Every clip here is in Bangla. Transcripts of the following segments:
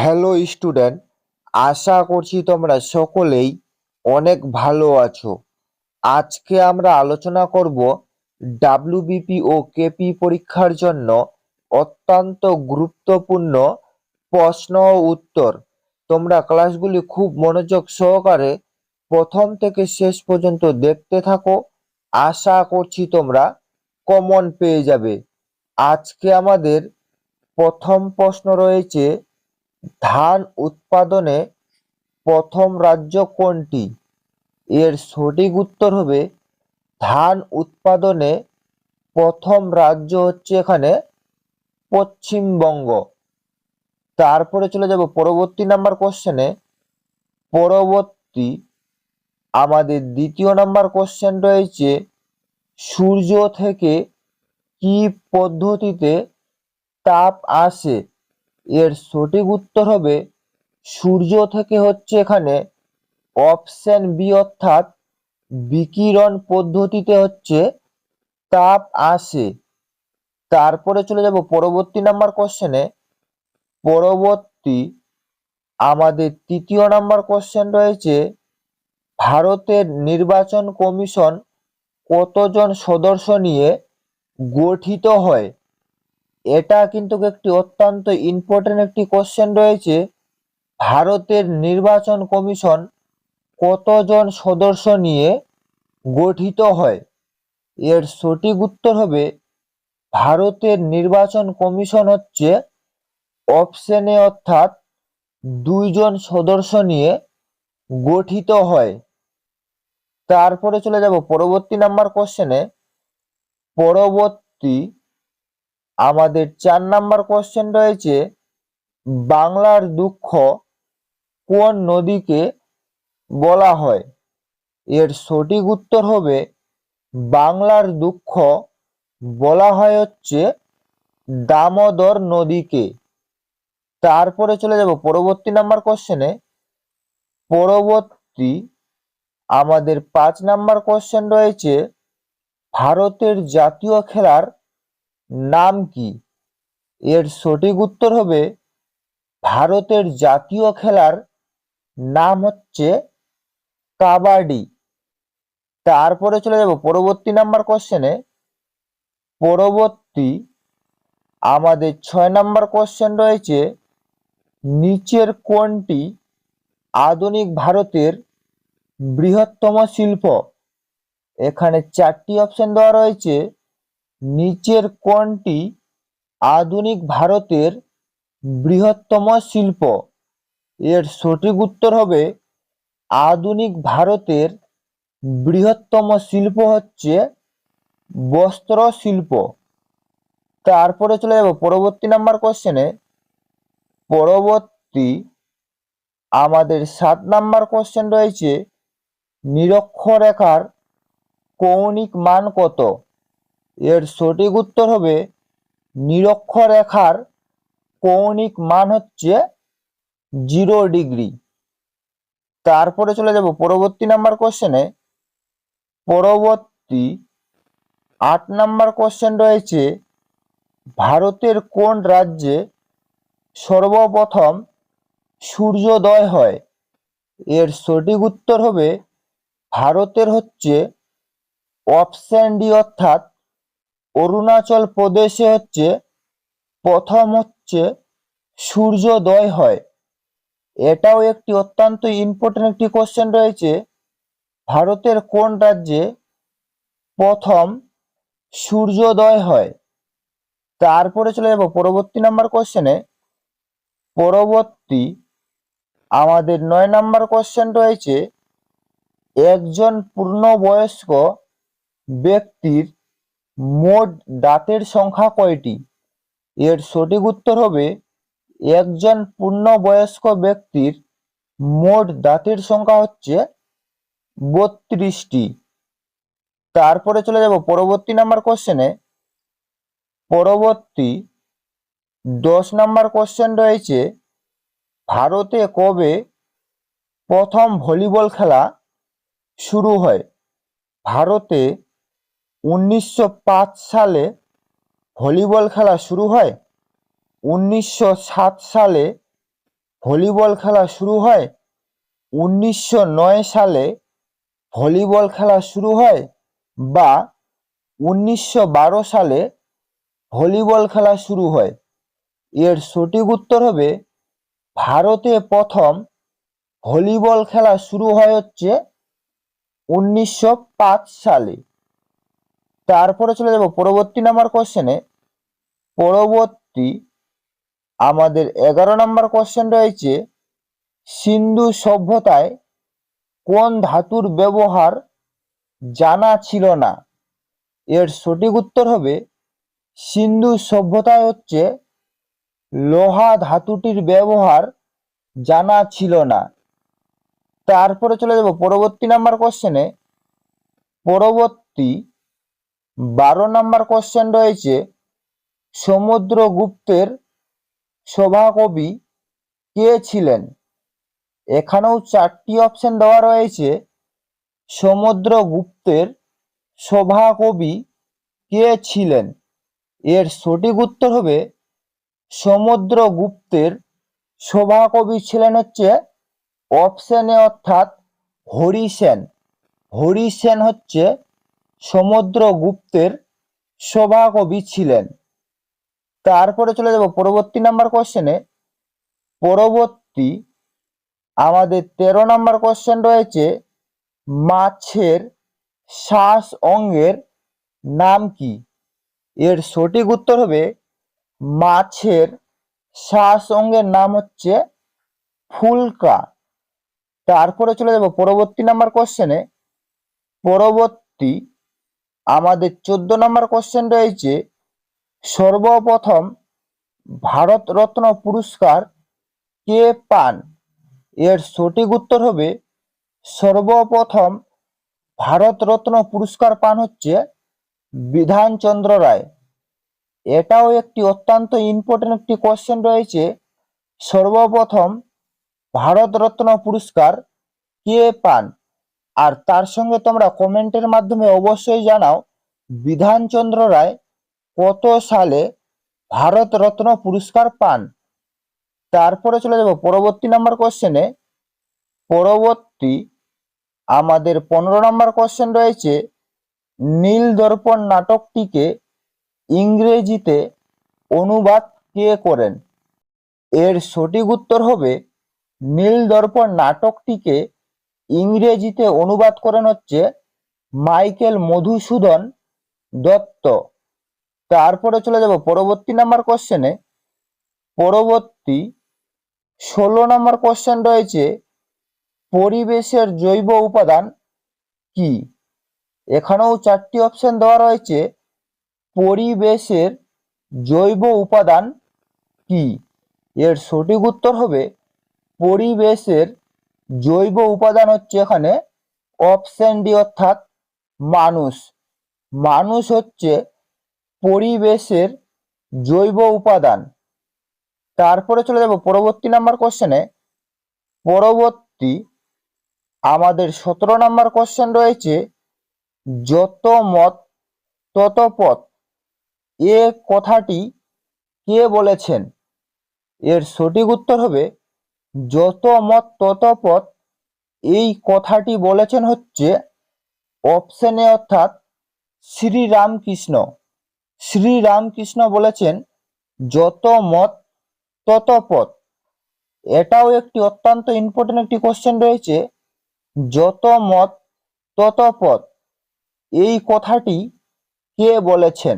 হ্যালো স্টুডেন্ট, আশা করছি তোমরা সকলেই অনেক ভালো আছো। আজকে আমরা আলোচনা করব ডাব্লিউবিপি ও কেপি পরীক্ষার জন্য অত্যন্ত গুরুত্বপূর্ণ প্রশ্ন ও উত্তর। তোমরা ক্লাসগুলি খুব মনোযোগ সহকারে প্রথম থেকে শেষ পর্যন্ত দেখতে থাকো। আশা করছি তোমরা কমন পেয়ে যাবে। আজকে আমাদের প্রথম প্রশ্ন রয়েছে, ধান উৎপাদনে প্রথম রাজ্য কোনটি? এর সঠিক উত্তর হবে ধান উৎপাদনে প্রথম রাজ্য হচ্ছে এখানে পশ্চিমবঙ্গ। তারপরে চলে যাব পরবর্তী নাম্বার কোশ্চেনে। পরবর্তী আমাদের দ্বিতীয় নাম্বার কোশ্চেন রয়েছে, সূর্য থেকে কি পদ্ধতিতে তাপ আসে? এর সঠিক উত্তর হবে সূর্য থেকে হচ্ছে এখানে অপশন বি অর্থাৎ বিকিরণ পদ্ধতিতে হচ্ছে তাপ আসে। তারপরে চলে যাব পরবর্তী নাম্বার কোশ্চেনে। পরবর্তী আমাদের তৃতীয় নাম্বার কোশ্চেন রয়েছে, ভারতের নির্বাচন কমিশন কতজন সদস্য নিয়ে গঠিত হয়? এটা কিন্তু একটি অত্যন্ত ইম্পর্টেন্ট একটি কোশ্চেন রয়েছে। ভারতের নির্বাচন কমিশন কতজন সদস্য নিয়ে গঠিত হয়? এর সঠিক উত্তর হবে ভারতের নির্বাচন কমিশন হচ্ছে অপশন এ অর্থাৎ 2 জন সদস্য নিয়ে গঠিত হয়। তারপরে চলে যাব পরবর্তী নাম্বার কোশ্চেনে। পরবর্তী আমাদের 4 নাম্বার কোশ্চেন রয়েছে, বাংলার দুঃখ কোন নদীকে বলা হয়? এর সঠিক উত্তর হবে বাংলার দুঃখ বলা হয় হচ্ছে দামোদর নদীকে। তারপরে চলে যাব পরবর্তী নাম্বার কোশ্চেনে। পরবর্তী আমাদের 5 নাম্বার কোশ্চেন রয়েছে, ভারতের জাতীয় খেলার নাম কি? এর সঠিক উত্তর হবে ভারতের জাতীয় খেলার নাম হচ্ছে কাবাডি। তারপরে চলে যাব পরবর্তী নাম্বার কোশ্চেনে। পরবর্তী আমাদের 6 নাম্বার কোশ্চেন রয়েছে, নিচের কোনটি আধুনিক ভারতের বৃহত্তম শিল্প? এখানে 4টি অপশন দেওয়া রয়েছে। নিচের কোনটি আধুনিক ভারতের বৃহত্তম শিল্প? এর সঠিক উত্তর হবে আধুনিক ভারতের বৃহত্তম শিল্প হচ্ছে বস্ত্র শিল্প। তারপরে চলে যাব পরবর্তী নাম্বার কোশ্চেনে। পরবর্তী আমাদের 7 নাম্বার কোশ্চেন রয়েছে, নিরক্ষরেখার কৌণিক মান কত? এর সঠিক উত্তর হবে নিরক্ষরেখার কৌণিক মান হচ্ছে 0 ডিগ্রি। তারপরে চলে যাব পরবর্তী নাম্বার কোশ্চেনে। পরবর্তী 8 নাম্বার কোশ্চেন রয়েছে, ভারতের কোন রাজ্যে সর্বপ্রথম সূর্যোদয় হয়? এর সঠিক উত্তর হবে ভারতের হচ্ছে অপশন ডি অর্থাৎ অরুণাচল প্রদেশে হচ্ছে প্রথম হচ্ছে সূর্যোদয় হয়। এটাও একটি অত্যন্ত ইম্পর্টেন্ট একটি কোশ্চেন রয়েছে, ভারতের কোন রাজ্যে প্রথম সূর্যোদয় হয়? তারপরে চলে যাব পরবর্তী নাম্বার কোশ্চেনে। পরবর্তী আমাদের 9 নাম্বার কোশ্চেন রয়েছে, একজন পূর্ণবয়স্ক ব্যক্তির মোট দাঁতের সংখ্যা কয়টি? এর সঠিক উত্তর হবে একজন পূর্ণবয়স্ক ব্যক্তির মোট দাঁতের সংখ্যা হচ্ছে 32টি। তারপরে চলে যাব পরবর্তী নাম্বার কোশ্চেনে। পরবর্তী 10 নাম্বার কোশ্চেন রয়েছে, ভারতে কবে প্রথম ভলিবল খেলা শুরু হয়? ভারতে 1905 সালে ভলিবল খেলা শুরু হয়, 1907 সালে ভলিবল খেলা শুরু হয়? 1909 সালে ভলিবল খেলা শুরু হয়, বা 1912 সালে ভলিবল খেলা শুরু হয়? এর সঠিক উত্তর হবে ভারতে প্রথম ভলিবল খেলা শুরু হয় হচ্ছে 1905 সালে। তারপরে চলে যাব পরবর্তী নাম্বার কোশ্চেনে। পরবর্তী আমাদের 11 নম্বর কোশ্চেন রয়েছে, সিন্ধু সভ্যতায় কোন ধাতুর ব্যবহার জানা ছিল না? এর সঠিক উত্তর হবে সিন্ধু সভ্যতায় হচ্ছে লোহা ধাতুটির ব্যবহার জানা ছিল না। তারপরে চলে যাব পরবর্তী নাম্বার কোশ্চেনে। পরবর্তী 12 নম্বর কোশ্চেন রয়েছে, সমুদ্রগুপ্তের সভাকবি কে ছিলেন? এখানেও 4টি অপশন দেওয়া রয়েছে। সমুদ্রগুপ্তের সভাকবি কে ছিলেন? এর সঠিক উত্তর হবে সমুদ্রগুপ্তের সভাকবি ছিলেন হচ্ছে অপশন এ, অর্থাৎ হরিসেন। হরিসেন হচ্ছে সমুদ্রগুপ্তের সভাকবি ছিলেন। তারপরে চলে যাব পরবর্তী নাম্বার কোশ্চেনে। পরবর্তী আমাদের 13 নম্বর কোশ্চেন রয়েছে, মাছের শ্বাস অঙ্গের নাম কি? এর সঠিক উত্তর হবে মাছের শ্বাস অঙ্গের নাম হচ্ছে ফুলকা। তারপরে চলে যাব পরবর্তী নাম্বার কোশ্চেনে। পরবর্তী আমাদের 14 নম্বর কোশ্চেন রয়েছে, সর্বপ্রথম ভারতরত্ন পুরস্কার কে পান? এর সঠিক উত্তর হবে সর্বপ্রথম ভারতরত্ন পুরস্কার পান হচ্ছে বিধানচন্দ্র রায়। এটাও একটি অত্যন্ত ইম্পর্টেন্ট একটি কোশ্চেন রয়েছে, সর্বপ্রথম ভারতরত্ন পুরস্কার কে পান? আর তার সঙ্গে তোমরা কমেন্টের মাধ্যমে অবশ্যই জানাও বিধানচন্দ্র রায় কত সালে ভারতরত্ন পুরস্কার পান। তারপরে চলে যাব পরবর্তী নাম্বার কোশ্চেনে। পরবর্তী আমাদের 15 নম্বর কোশ্চেন রয়েছে, নীল দর্পণ নাটকটিকে ইংরেজিতে অনুবাদ কে করেন? এর সঠিক উত্তর হবে নীল দর্পণ নাটকটিকে ইংরেজিতে অনুবাদ করেন হচ্ছে মাইকেল মধুসূদন দত্ত। তারপরে চলে যাব পরবর্তী নাম্বার কোশ্চেনে। পরবর্তী 16 নম্বর কোশ্চেন রয়েছে, পরিবেশের জৈব উপাদান কি? এখানেও 4টি অপশন দেওয়া রয়েছে। পরিবেশের জৈব উপাদান কি? এর সঠিক উত্তর হবে পরিবেশের জৈব উপাদান হচ্ছে এখানে অপশন ডি, অর্থাৎ মানুষ। মানুষ হচ্ছে পরিবেশের জৈব উপাদান। তারপরে চলে যাব পরবর্তী নাম্বার কোশ্চেনে। পরবর্তী আমাদের 17 নম্বর কোশ্চেন রয়েছে, যত মত তত পথ এ কথাটি কে বলেছেন? এর সঠিক উত্তর হবে যত মত তত পথ এই কথাটি বলেছেন হচ্ছে অপশন এ, অর্থাৎ শ্রীরামকৃষ্ণ। শ্রীরামকৃষ্ণ বলেছেন যত মত তত পথ। এটাও একটি অত্যন্ত ইম্পর্টেন্ট একটি কোশ্চেন রয়েছে, যত মত তত পথ এই কথাটি কে বলেছেন?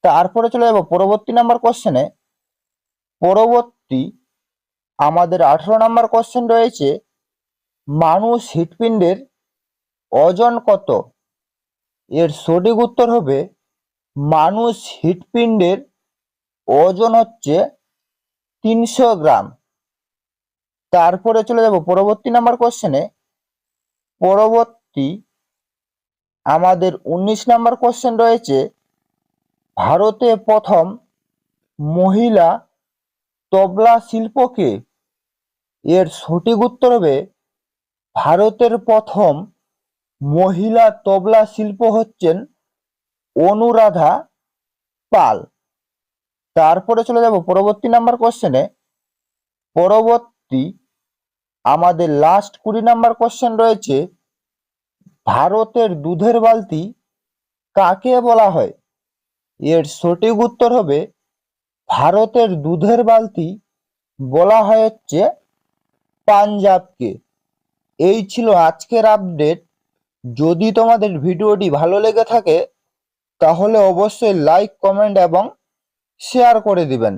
তারপরে চলে যাব পরবর্তী নাম্বার কোশ্চেনে। পরবর্তী আমাদের 18 নম্বর কোশ্চেন রয়েছে, মানুষ হৃৎপিণ্ডের ওজন কত? এর সঠিক উত্তর হবে মানুষ হৃৎপিণ্ডের ওজন হচ্ছে 300 গ্রাম। তারপরে চলে যাব পরবর্তী নাম্বার কোশ্চেনে। পরবর্তী আমাদের 19 নম্বর কোশ্চেন রয়েছে, ভারতে প্রথম মহিলা তবলা শিল্প কে? এর সঠিক উত্তর হবে ভারতের প্রথম মহিলা তবলা শিল্প হচ্ছেন অনুরাধা পাল। তারপরে চলে যাব পরবর্তী নাম্বার কোশ্চেনে। পরবর্তী আমাদের লাস্ট 20 নাম্বার কোশ্চেন রয়েছে, ভারতের দুধের বালতি কাকে বলা হয়? এর সঠিক উত্তর হবে ভারতের দুধের বালতি বলা হয় হচ্ছে পাঞ্জাবকে। এই ছিল আজকের আপডেট। যদি তোমাদের ভিডিওটি ভালো লেগে থাকে তাহলে অবশ্যই লাইক, কমেন্ট এবং শেয়ার করে দিবেন।